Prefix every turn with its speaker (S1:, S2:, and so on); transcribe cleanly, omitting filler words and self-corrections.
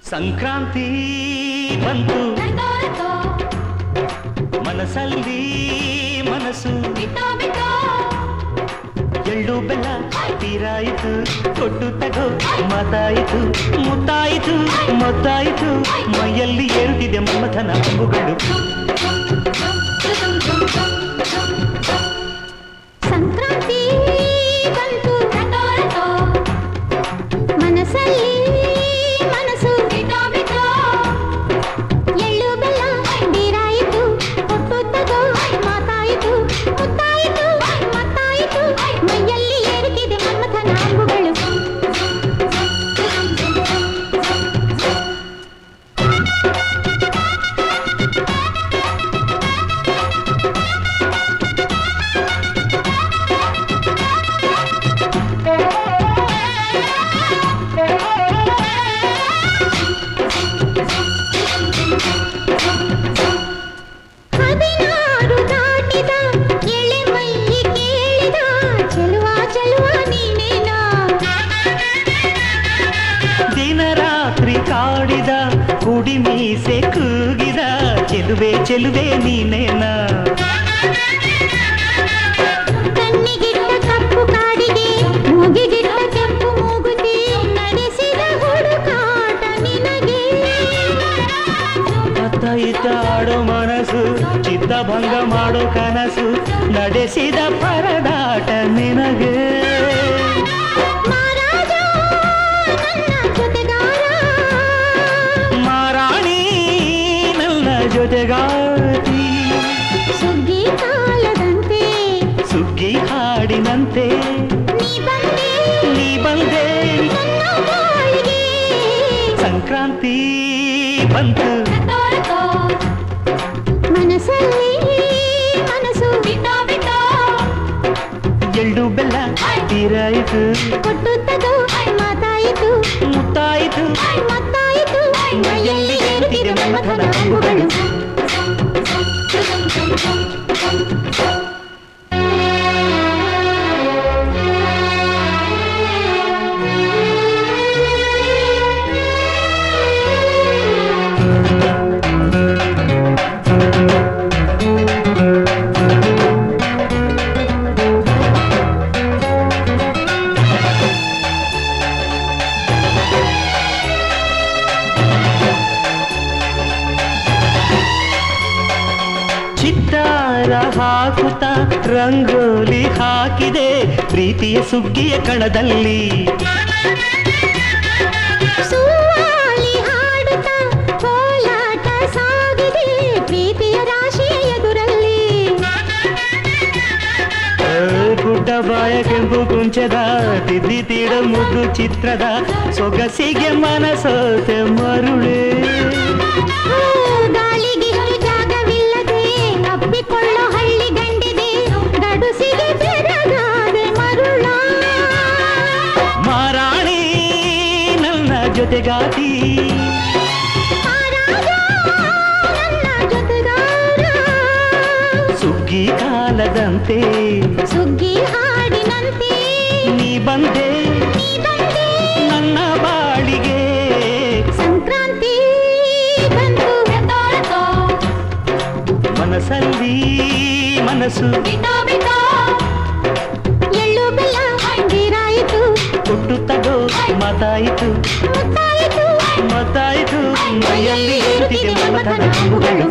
S1: ಸಂಕ್ರಾಂತಿ ಬಂತು ಮನಸ್ಸಲ್ಲಿ ಮನಸ್ಸು ಎಳ್ಳು ಬೆಲ್ಲ ತೀರಾಯಿತು ಕೊಟ್ಟು ತಗೋ ಮಾತಾಯಿತು ಮುತ್ತಾಯಿತು ಮೊತ್ತಾಯಿತು ಮೈಯಲ್ಲಿ ಏರುತ್ತಿದೆ ಮಮ್ಮಥನ ಅಂಬುಗಳು
S2: ಸಂಕ್ರಾಂತಿ ಬಂತು ಮನಸ್ಸಲ್ಲಿ
S1: ಕುಡಿ ಮೀಸೆ ಕೂಗಿದ ಚೆಲುವೆ ಚೆಲುವೆ ನೀನೇನ
S2: ಕಣ್ಣಿಗಿಟ್ಟ ಕಪ್ಪು ಕಾಡಿಗೆ ಮೂಗಿಗಿಟ್ಟ ಕೆಂಪು ಮೂಗುತಿ ನಡೆಸಿದ ಹುಡುಕಾಟ ನಿನಗೆ
S1: ಅತ್ತ ಇತ್ತ ಆಡೋ ಮನಸ್ಸು ಚಿತ್ತಭಂಗ ಮಾಡೋ ಕನಸು ನಡೆಸಿದ ಪರದಾಟ ನಿನಗೆ ಜೊತೆಗಾತಿ
S2: ಸುಗ್ಗಿ ಕಾಲದಂತೆ
S1: ಸುಗ್ಗಿ ಹಾಡಿನಂತೆ
S2: ನೀ ಬಂದೆ
S1: ಸಂಕ್ರಾಂತಿ ಬಂತು
S2: ಮನಸ್ಸಲ್ಲಿ ಮನಸ್ಸು
S1: ಎಳ್ಳು ಬೆಲ್ಲ ತೀರಾಯಿತು
S2: ಕೊಟ್ಟು ತಗೋ ಮಾತಾಯಿತು
S1: ಮುತ್ತಾಯಿತು
S2: ಮತ್ತಾಯಿತು
S1: ಮೈಯಲ್ಲಿ ಏರುತ್ತಿದೆ ಮಮ್ಮಥನ ಅಂಬುಗಳು ಚಿತ್ತಾರ ಹಾಕುತ್ತಾ ರಂಗೋಲಿ ಹಾಕಿದೆ ಪ್ರೀತಿಯ ಸುಗ್ಗಿಯ ಕಣದಲ್ಲಿ
S2: ಸುವಾಲಿ ಹಾಡುತ್ತಾ ಕೋಲಾಟ ಸಾಗಿದೆ ಪ್ರೀತಿಯ ರಾಶಿಯ ಎದುರಲ್ಲಿ
S1: ಗುಡ್ಡ ಬಾಯ ಕೆಂಪು ಕುಂಚದ ತಿದ್ದಿ ತೀಡ ಮುದ್ದು ಚಿತ್ರದ ಸೊಗಸಿಗೆ ಮನಸೋತೆ ಮರುಳೆ
S2: ಗಾಳಿಗಿಷ್ಟು ಜಾಗವಿಲ್ಲದೆ ಅಪ್ಪಿಕೊಳ್ಳೋ ಹಳ್ಳಿ ಗಂಡಿದೆ ಗಡುಸಿಗೆ ಬೆರಗಾದೆ ಮರುಳ
S1: ಮಾರಾಣಿ ನನ್ನ ಜೊತೆಗಾತಿ
S2: ನನ್ನ ಜೊತೆಗಾರ
S1: ಸುಗ್ಗಿ ಕಾಲದಂತೆ
S2: ಸುಗ್ಗಿ ಹಾಡಿನಂತೆ
S1: ನೀ ಬಂದೆ ನನ್ನ ಬಾಳಿಗೆ
S2: ಸಂಕ್ರಾಂತಿ ಬಂತು
S1: ಮನಸ್ಸಲ್ಲಿ ಮನಸ್ಸು
S2: ಎಳ್ಳು ಬೆಲ್ಲ ತೀರಾಯಿತು
S1: ಕೊಟ್ಟು ತಗೋ ಮಾತಾಯಿತು
S2: ಮುತ್ತಾಯಿತು
S1: ಮತ್ತಾಯಿತು ಮೈಯಲ್ಲಿ ಏರುತ್ತಿದೆ ಮಮಥನ ಅಂಬುಗಳು